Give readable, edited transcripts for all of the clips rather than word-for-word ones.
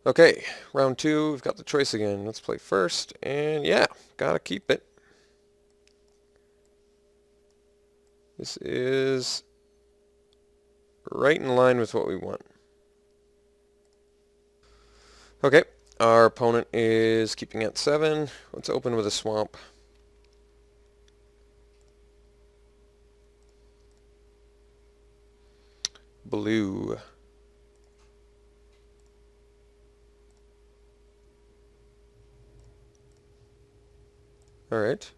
Okay, round two, we've got the choice again. Let's play first, and yeah, gotta keep it. This is right in line with what we want. Okay, our opponent is keeping at 7. Let's open with a swamp. Blue. Alright.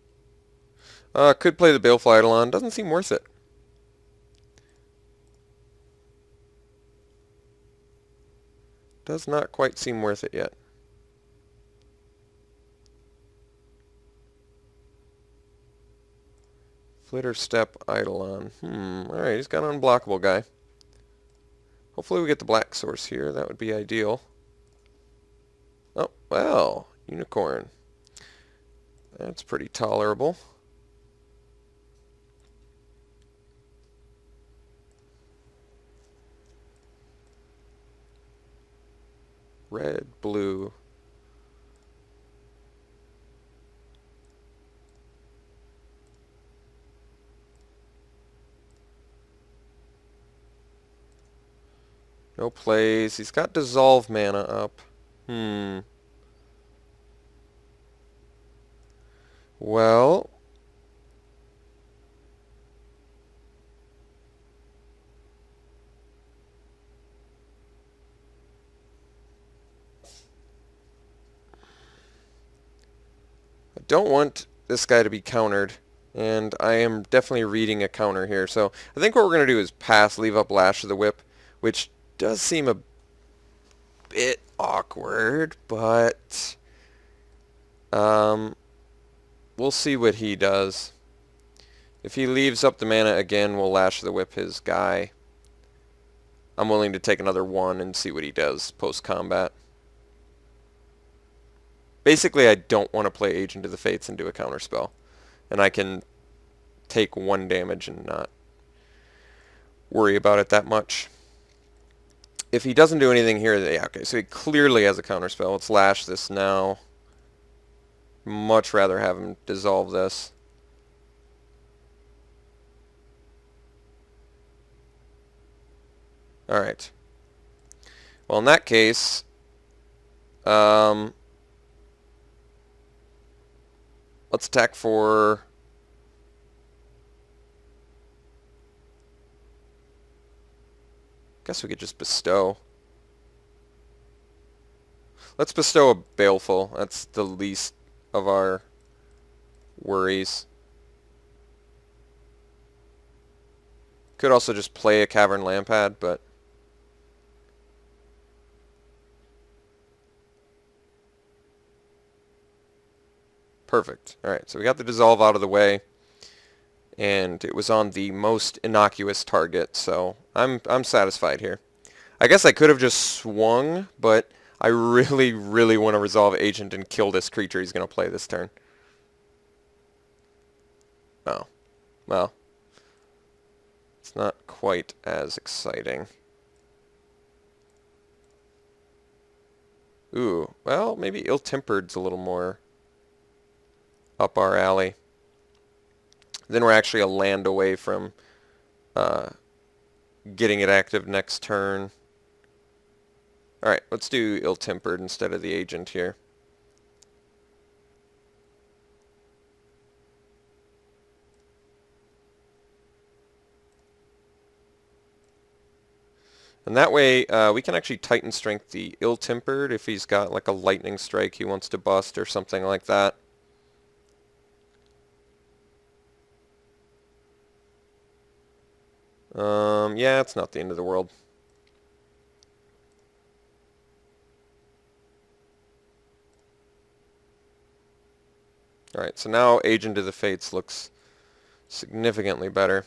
Could play the Balefly Eidolon. Doesn't seem worth it. Does not quite seem worth it yet. Flitter Step Eidolon. Alright, he's got an unblockable guy. Hopefully we get the black source here. That would be ideal. Oh, well, Unicorn. That's pretty tolerable. Red, blue. No plays. He's got Dissolve mana up. Well, I don't want this guy to be countered, and I am definitely reading a counter here. So I think what we're going to do is pass, leave up Lash of the Whip, which does seem a bit awkward, but we'll see what he does. If he leaves up the mana again, we'll Lash of the Whip his guy. I'm willing to take another 1 and see what he does post-combat. Basically, I don't want to play Agent of the Fates and do a counterspell. And I can take 1 damage and not worry about it that much. If he doesn't do anything here, yeah, okay, so he clearly has a counterspell. Let's Lash this now. Much rather have him dissolve this. Alright. Well, in that case, let's attack for... Guess we could just bestow. Let's bestow a Baleful. That's the least of our worries. Could also just play a Cavern Lampad, but... Perfect. Alright, so we got the Dissolve out of the way. And it was on the most innocuous target, so I'm satisfied here. I guess I could have just swung, but I really, really want to resolve Agent and kill this creature he's going to play this turn. Oh. Well. It's not quite as exciting. Ooh. Well, maybe Ill-Tempered's a little more up our alley. Then we're actually a land away from getting it active next turn. Alright, let's do Ill-Tempered instead of the Agent here. And that way, we can actually Titan Strength the Ill-Tempered if he's got like a Lightning Strike he wants to bust or something like that. Yeah, it's not the end of the world. Alright, so now Agent of the Fates looks significantly better.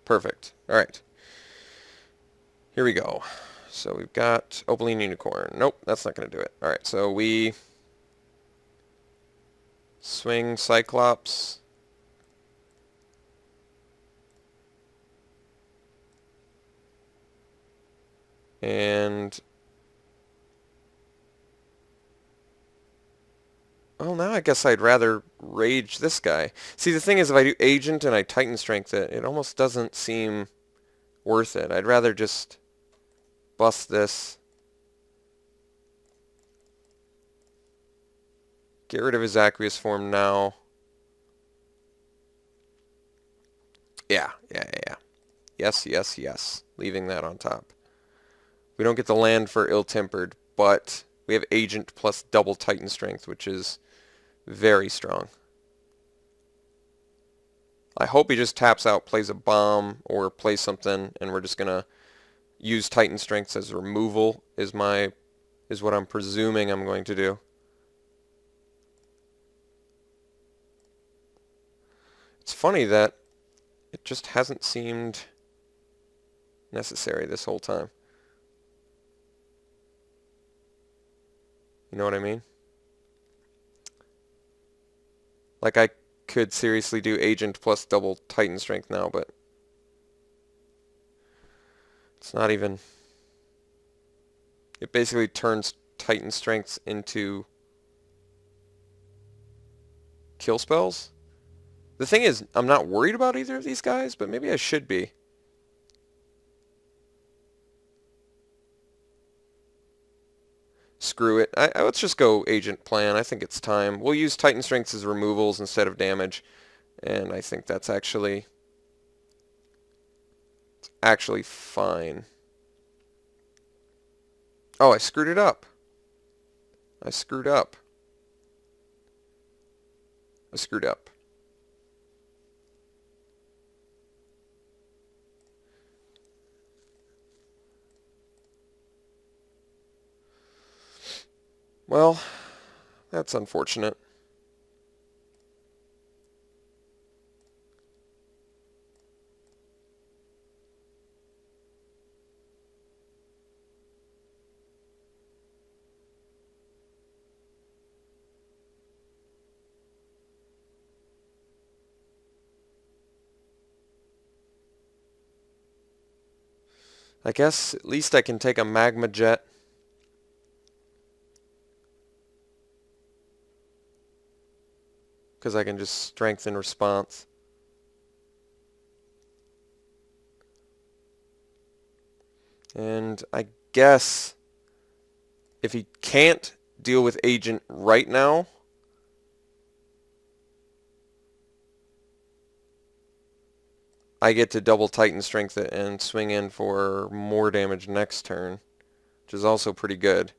Perfect. Alright. Here we go. So we've got Opaline Unicorn. Nope, that's not going to do it. Alright, so we swing Cyclops. And well, now I guess I'd rather rage this guy. See, the thing is, if I do agent and I Titan strength it, it almost doesn't seem worth it. I'd rather just bust this, get rid of his aqueous form now. Yeah. Yes, yes, yes. Leaving that on top. We don't get the land for ill-tempered, but we have agent plus double Titan strength, which is very strong. I hope he just taps out, plays a bomb, or plays something, and we're just gonna use Titan strengths as removal is what I'm presuming I'm going to do. It's funny that it just hasn't seemed necessary this whole time. You know what I mean? Like, I could seriously do agent plus double Titan strength now, but it's not even... It basically turns Titan strengths into kill spells. The thing is, I'm not worried about either of these guys, but maybe I should be. Screw it. Let's just go agent plan. I think it's time. We'll use Titan strengths as removals instead of damage, and I think that's actually fine. Oh, I screwed it up. I screwed up. Well, that's unfortunate. I guess at least I can take a magma jet. Because I can just strengthen response. And I guess if he can't deal with agent right now, I get to double Titan strength it and swing in for more damage next turn, which is also pretty good.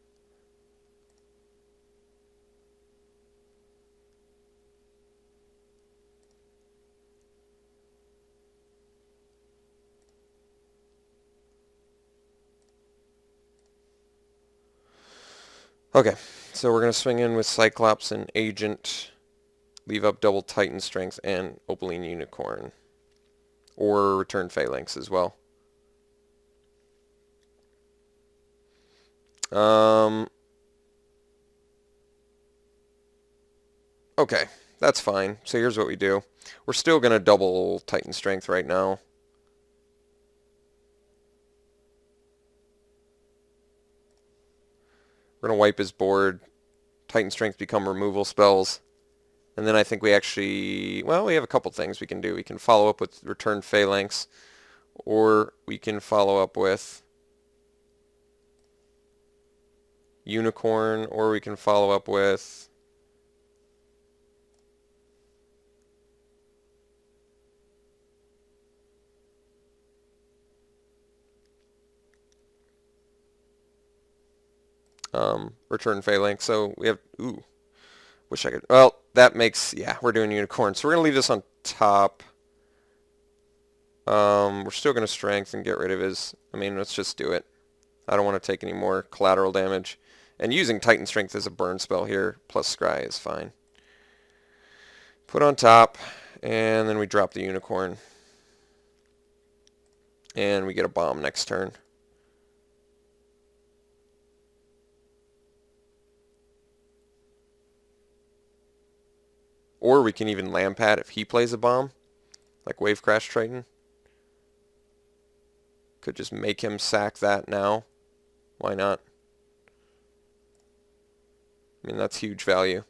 Okay, so we're going to swing in with Cyclops and Agent, leave up double Titan strength and Opaline Unicorn. Or return Phalanx as well. Okay, that's fine. So here's what we do. We're still going to double Titan strength right now. We're going to wipe his board. Titan strength become removal spells. And then I think we actually, well, we have a couple things we can do. We can follow up with return Phalanx, or we can follow up with Unicorn, or we can follow up with return Phalanx. So we have, wish I could, well, that makes, yeah, we're doing Unicorn. So we're going to leave this on top. We're still going to strength and get rid of his, let's just do it. I don't want to take any more collateral damage. And using Titan Strength as a burn spell here, plus Scry is fine. Put on top, and then we drop the Unicorn. And we get a bomb next turn. Or we can even Lampad if he plays a bomb, like Wave Crash Triton. Could just make him sack that now. Why not? I mean, that's huge value.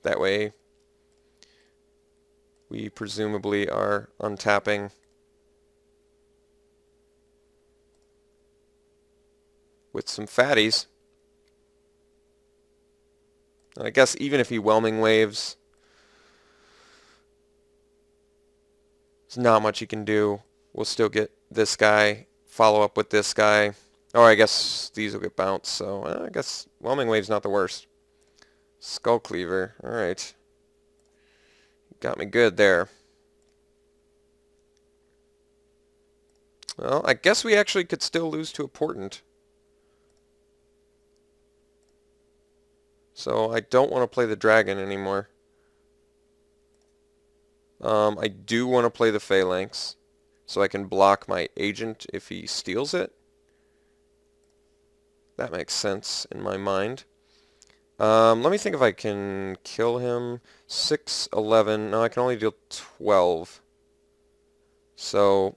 That way, we presumably are untapping with some fatties. And I guess even if he whelming waves, there's not much he can do. We'll still get this guy, follow up with this guy. Oh, I guess these will get bounced, so I guess whelming wave's not the worst. Skull Cleaver, alright. Got me good there. Well, I guess we actually could still lose to a Portent. So I don't want to play the dragon anymore. I do want to play the Phalanx, so I can block my agent if he steals it. That makes sense in my mind. Let me think if I can kill him. 6, 11. No, I can only deal 12. So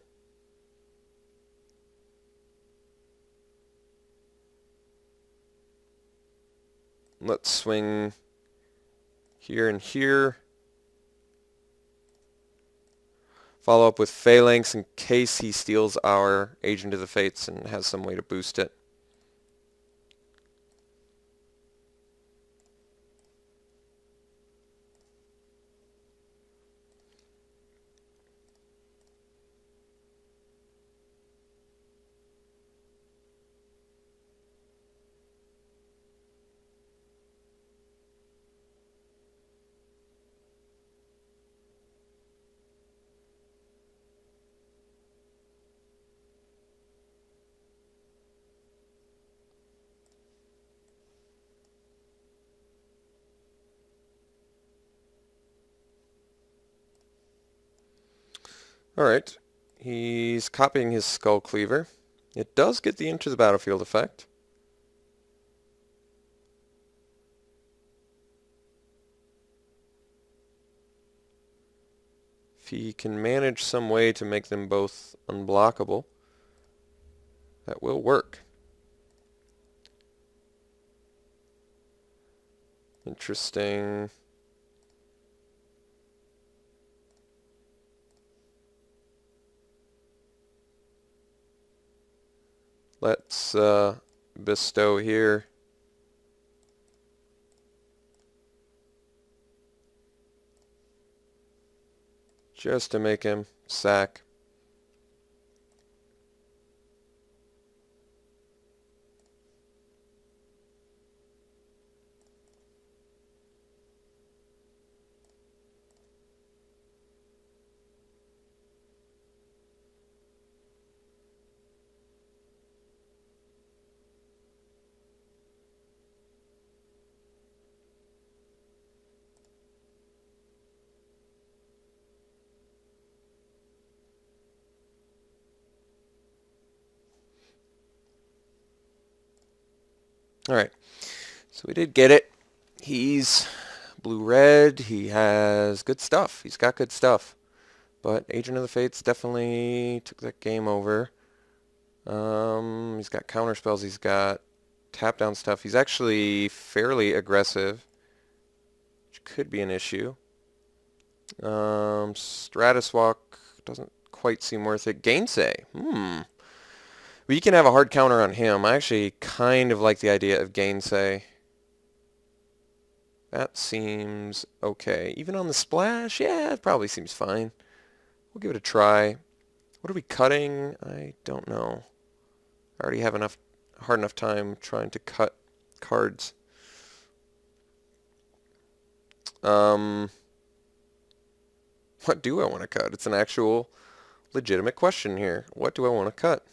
let's swing here and here. Follow up with Phalanx in case he steals our Agent of the Fates and has some way to boost it. Alright, he's copying his Skull Cleaver. It does get the Enter the Battlefield effect. If he can manage some way to make them both unblockable, that will work. Interesting. Let's bestow here. Just to make him sack. Alright, so we did get it. He's blue-red. He has good stuff. He's got good stuff. But Agent of the Fates definitely took that game over. He's got counter spells. He's got tap down stuff. He's actually fairly aggressive, which could be an issue. Stratus Walk doesn't quite seem worth it. Gainsay. We can have a hard counter on him. I actually kind of like the idea of Gainsay. That seems okay. Even on the splash, yeah, it probably seems fine. We'll give it a try. What are we cutting? I don't know. I already have hard enough time trying to cut cards. What do I want to cut? It's an actual legitimate question here. What do I want to cut?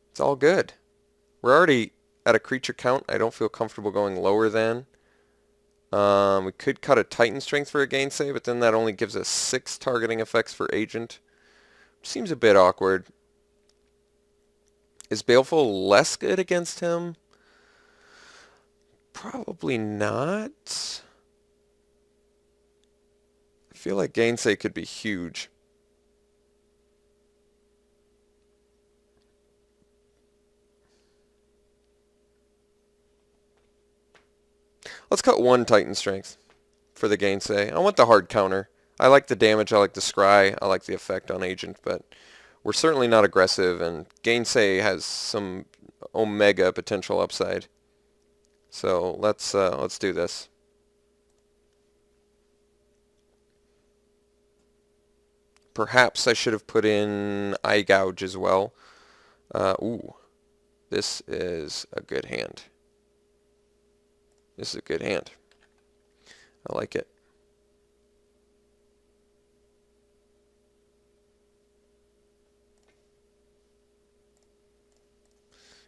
It's all good. We're already at a creature count. I don't feel comfortable going lower than. We could cut a Titan Strength for a Gainsay, but then that only gives us 6 targeting effects for Agent. Which seems a bit awkward. Is Baleful less good against him? Probably not. I feel like Gainsay could be huge. Let's cut one Titan Strength for the Gainsay. I want the hard counter. I like the damage, I like the scry, I like the effect on Agent, but we're certainly not aggressive, and Gainsay has some Omega potential upside. So let's do this. Perhaps I should have put in Eye Gouge as well. Ooh, this is a good hand. This is a good hand. I like it.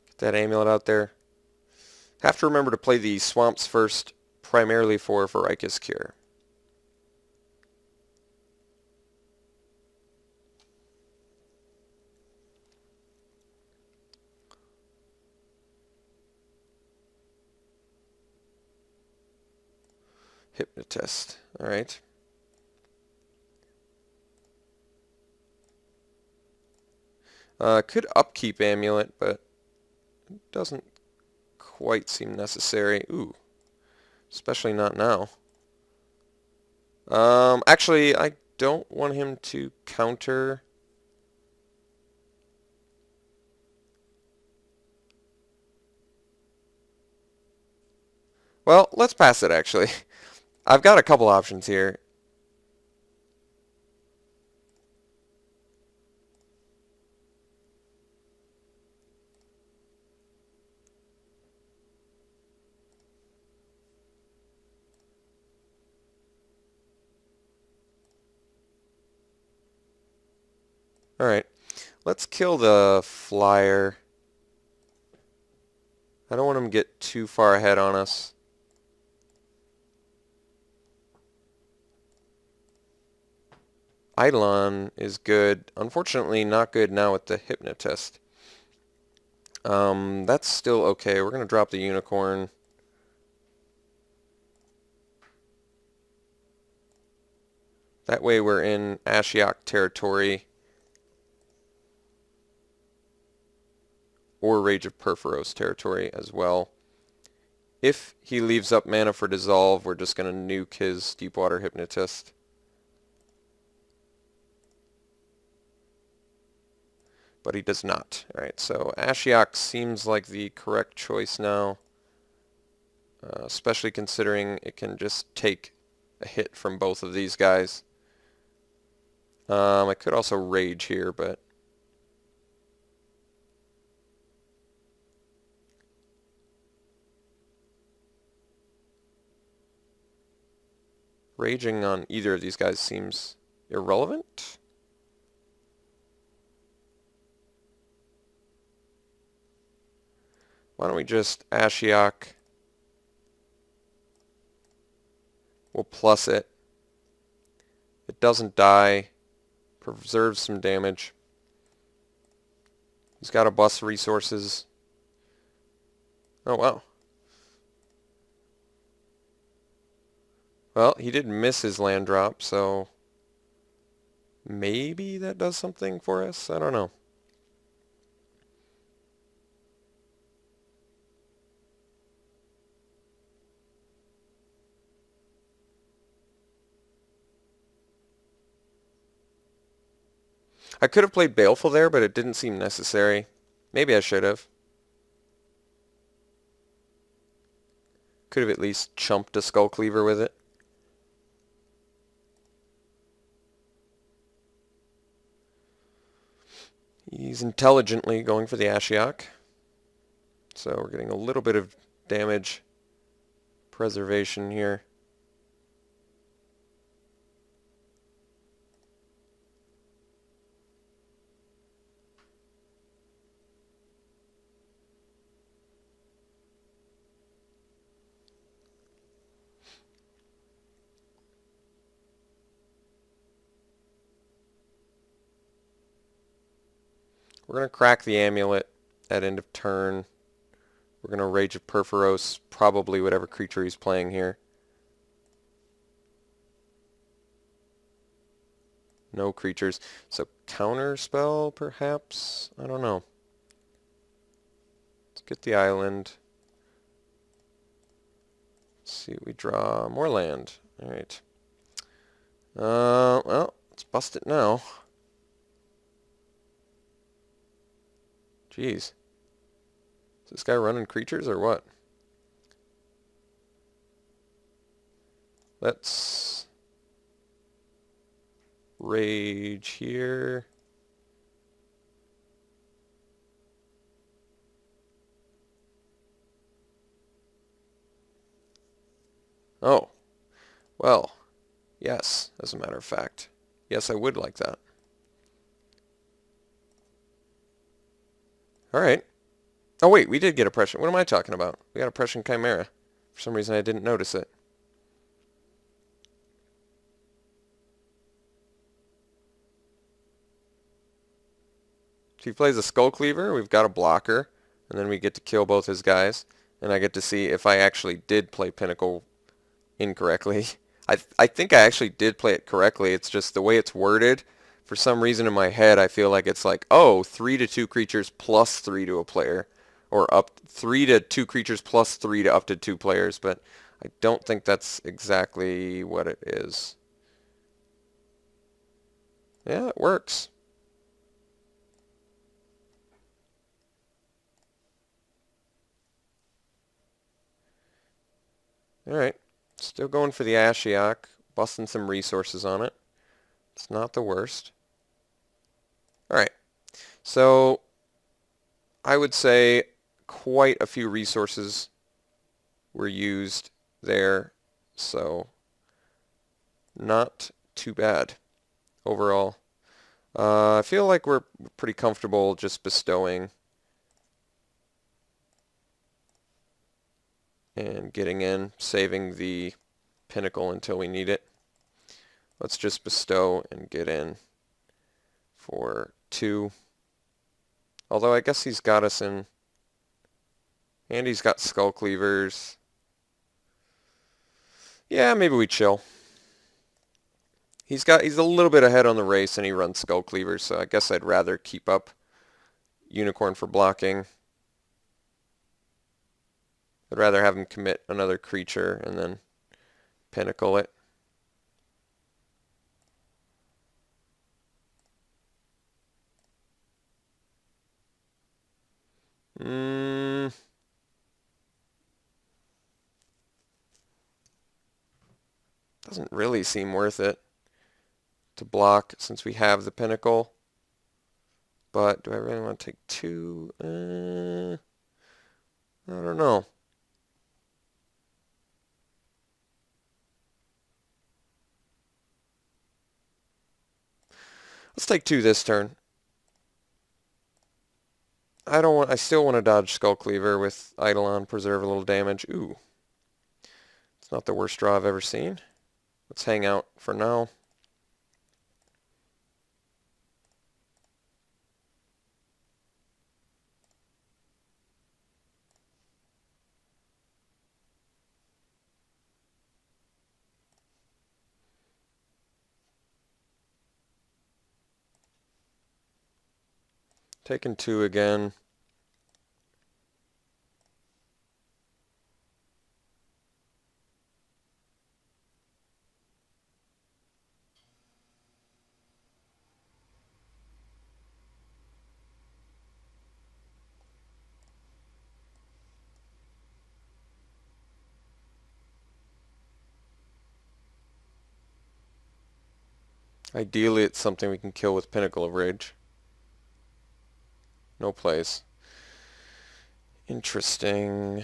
Get that amulet out there. Have to remember to play the swamps first, primarily for Varika's Cure. Hypnotist. Alright. Could upkeep Amulet, but it doesn't quite seem necessary. Ooh. Especially not now. Actually, I don't want him to counter. Well, let's pass it, actually. I've got a couple options here. Alright, let's kill the flyer. I don't want him to get too far ahead on us. Eidolon is good. Unfortunately, not good now with the Hypnotist. That's still okay. We're going to drop the Unicorn. That way we're in Ashiok territory. Or Rage of Perforos territory as well. If he leaves up mana for Dissolve, we're just going to nuke his Deepwater Hypnotist. But he does not. Alright, so Ashiok seems like the correct choice now. Especially considering it can just take a hit from both of these guys. I could also Rage here, but raging on either of these guys seems irrelevant. Why don't we just Ashiok? We'll plus it. It doesn't die. Preserves some damage. He's got to bust resources. Oh, wow. Well, he did miss his land drop, so maybe that does something for us? I don't know. I could have played Baleful there, but it didn't seem necessary. Maybe I should have. Could have at least chumped a Skull Cleaver with it. He's intelligently going for the Ashiok. So we're getting a little bit of damage preservation here. We're going to crack the amulet at end of turn. We're going to Rage of Perforos, probably whatever creature he's playing here. No creatures. So counter spell, perhaps? I don't know. Let's get the island. Let's see, we draw more land. Alright. Well, let's bust it now. Jeez. Is this guy running creatures or what? Let's rage here. Oh. Well, yes, as a matter of fact. Yes, I would like that. Alright. Oh wait, we did get Oppression. What am I talking about? We got Oppression Chimera. For some reason I didn't notice it. If he plays a Skull Cleaver, we've got a blocker, and then we get to kill both his guys, and I get to see if I actually did play Pinnacle incorrectly. I think I actually did play it correctly. It's just the way it's worded. For some reason in my head, I feel like it's like, oh, 3 to 2 creatures plus 3 to a player, or up 3 to 2 creatures plus 3 to up to 2 players, but I don't think that's exactly what it is. Yeah, it works. Alright, still going for the Ashiok, busting some resources on it. It's not the worst. Alright, so I would say quite a few resources were used there, so not too bad overall. I feel like we're pretty comfortable just bestowing and getting in, saving the pinnacle until we need it. Let's just bestow and get in for 2. Although I guess he's got us in, and he's got Skull Cleavers. Yeah, maybe we chill. He's a little bit ahead on the race and he runs Skull Cleavers, so I guess I'd rather keep up Unicorn for blocking. I'd rather have him commit another creature and then pinnacle it. Doesn't really seem worth it to block since we have the pinnacle. But do I really want to take 2? I don't know. Let's take 2 this turn. I still want to dodge Skull Cleaver with Eidolon, preserve a little damage. Ooh. It's not the worst draw I've ever seen. Let's hang out for now. Taking 2 again. Ideally, it's something we can kill with Pinnacle of Rage. No place. Interesting.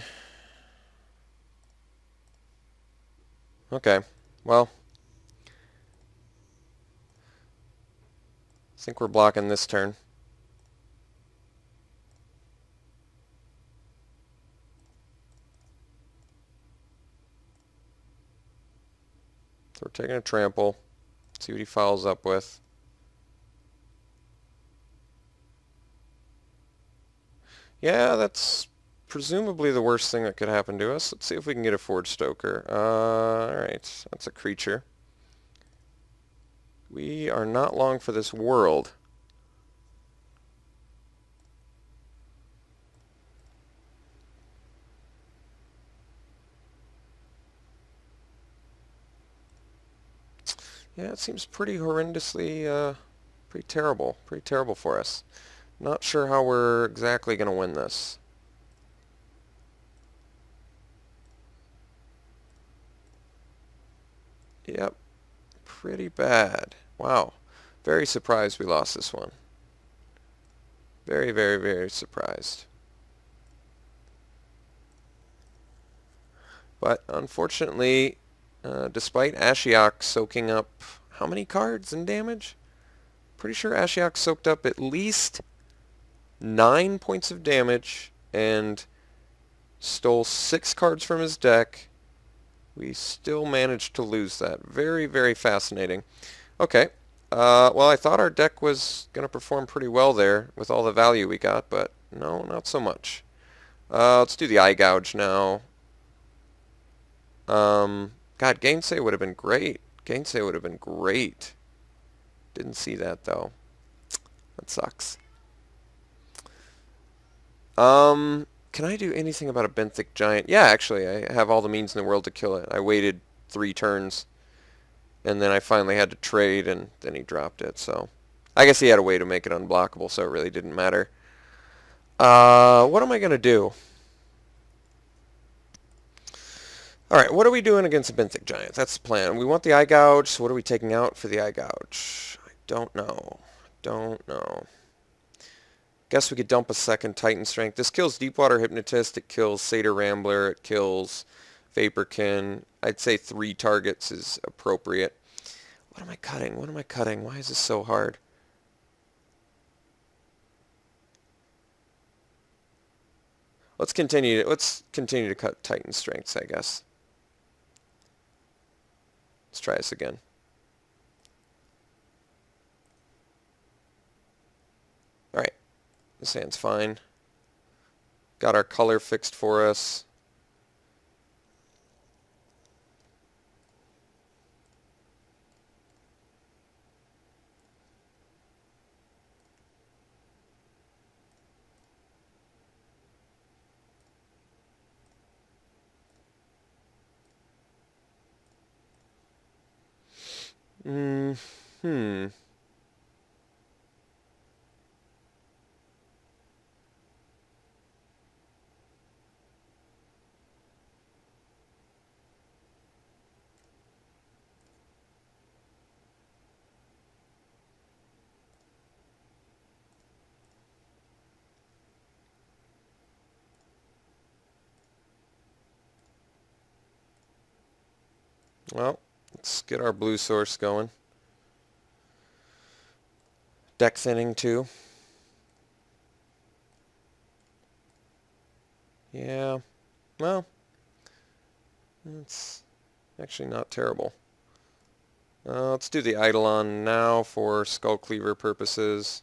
Okay, well, I think we're blocking this turn. So we're taking a trample. See what he follows up with. Yeah, that's presumably the worst thing that could happen to us. Let's see if we can get a Forge Stoker. Alright, that's a creature. We are not long for this world. Yeah, it seems pretty horrendously, pretty terrible for us. Not sure how we're exactly going to win this. Yep, pretty bad. Wow, very surprised we lost this one. Very, very, very surprised. But unfortunately, despite Ashiok soaking up how many cards in damage? Pretty sure Ashiok soaked up at least 9 points of damage and stole 6 cards from his deck. We still managed to lose that. Very, very fascinating. Okay. Well, I thought our deck was going to perform pretty well there with all the value we got, but no, not so much. Let's do the Eye Gouge now. God, Gainsay would have been great. Gainsay would have been great. Didn't see that, though. That sucks. Can I do anything about a benthic giant? Yeah, actually, I have all the means in the world to kill it. I waited 3 turns, and then I finally had to trade, and then he dropped it, so... I guess he had a way to make it unblockable, so it really didn't matter. What am I going to do? Alright, what are we doing against a benthic giant? That's the plan. We want the Eye Gouge, so what are we taking out for the Eye Gouge? I don't know. Guess we could dump a second Titan Strength. This kills Deepwater Hypnotist, it kills Satyr Rambler, it kills Vaporkin. I'd say 3 targets is appropriate. What am I cutting? What am I cutting? Why is this so hard? Let's continue to cut Titan Strengths, I guess. Let's try this again. Alright. This hand's fine. Got our color fixed for us. Well, let's get our blue source going. Deck thinning too. Yeah, well, it's actually not terrible. Let's do the Eidolon now for Skull Cleaver purposes.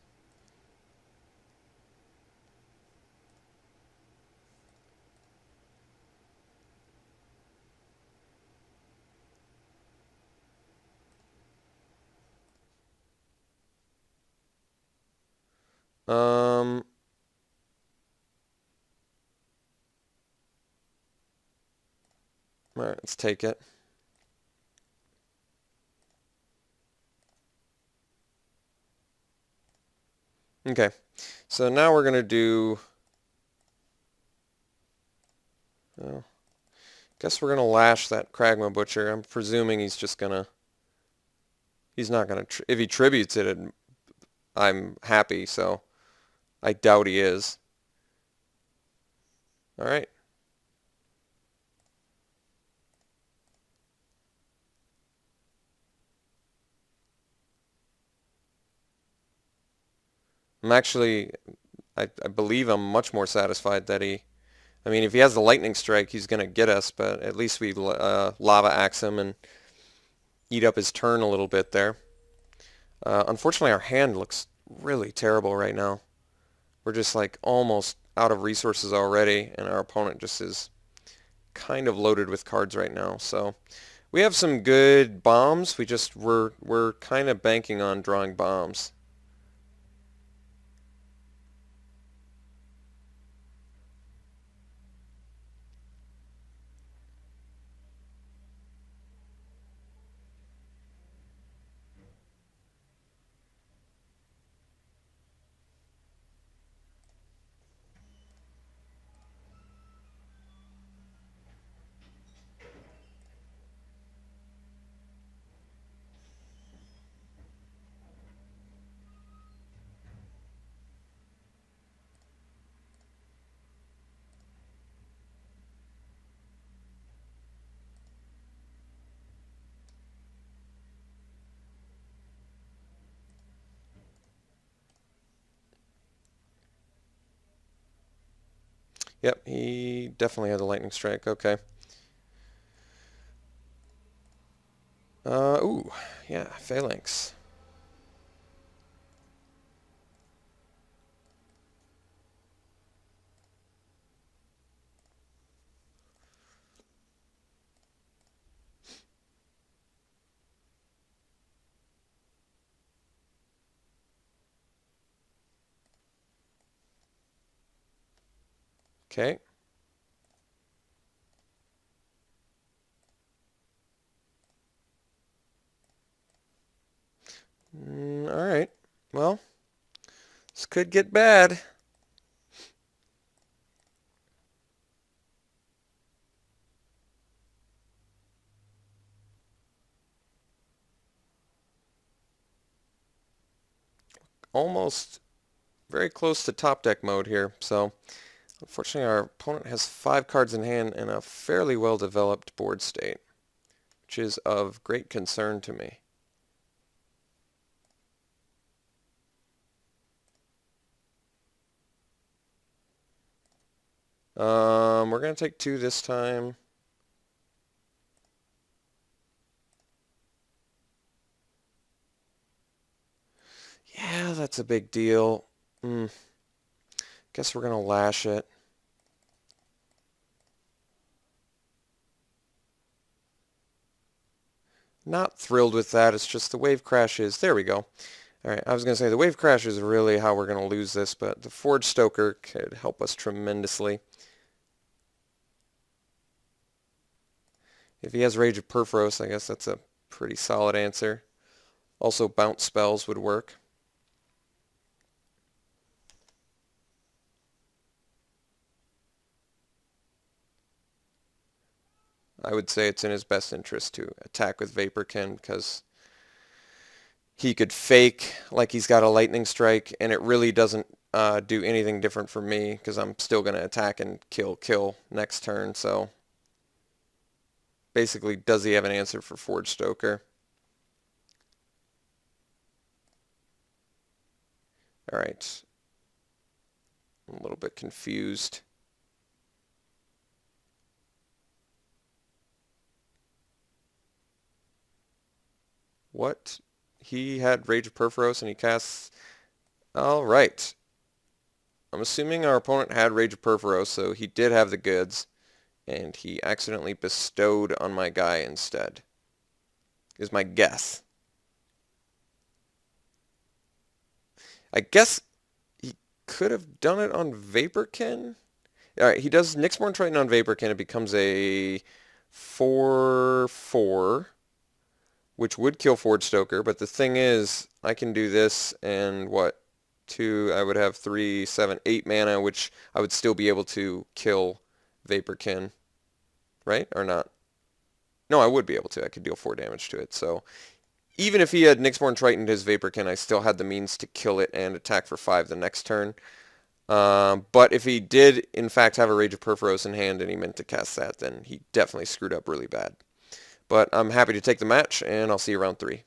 Alright, let's take it. Okay, so now we're going to do... Oh, guess we're going to lash that Kragma Butcher. I'm presuming he's just going to... He's not going to... If he tributes it, I'm happy, so I doubt he is. Alright. I'm actually, I believe I'm much more satisfied that he, I mean, if he has the Lightning Strike, he's going to get us, but at least we Lava Axe him and eat up his turn a little bit there. Unfortunately, our hand looks really terrible right now. We're just like almost out of resources already, and our opponent just is kind of loaded with cards right now. So we have some good bombs. We're kind of banking on drawing bombs. Yep, he definitely had a lightning strike. Okay. Ooh, yeah, phalanx. Okay. All right. Well, this could get bad. Almost very close to top deck mode here. So unfortunately our opponent has 5 cards in hand and a fairly well developed board state, which is of great concern to me. We're going to take 2 this time. Yeah, that's a big deal. Guess we're going to lash it. Not thrilled with that. It's just the wave crashes. There we go. Alright, I was going to say the wave crash is really how we're going to lose this, but the Forge Stoker could help us tremendously. If he has Rage of Perforos, I guess that's a pretty solid answer. Also, bounce spells would work. I would say it's in his best interest to attack with Vaporkin because he could fake like he's got a lightning strike, and it really doesn't do anything different for me because I'm still going to attack and kill next turn. So basically, does he have an answer for Forge Stoker? All right. I'm a little bit confused. What? He had Rage of Perforos and he casts... All right. I'm assuming our opponent had Rage of Perforos, so he did have the goods, and he accidentally bestowed on my guy instead, is my guess. I guess he could have done it on Vaporkin. All right, he does Nyxborn Triton on Vaporkin. It becomes a 4/4, which would kill Forge Stoker. But the thing is, I can do this and what? 2, I would have 3, 7, 8 mana, which I would still be able to kill Vaporkin, right? Or not? No, I would be able to. I could deal 4 damage to it. So even if he had Nyxborn Tritoned his Vaporkin, I still had the means to kill it and attack for 5 the next turn. But if he did, in fact, have a Rage of Perforos in hand and he meant to cast that, then he definitely screwed up really bad. But I'm happy to take the match, and I'll see you round 3.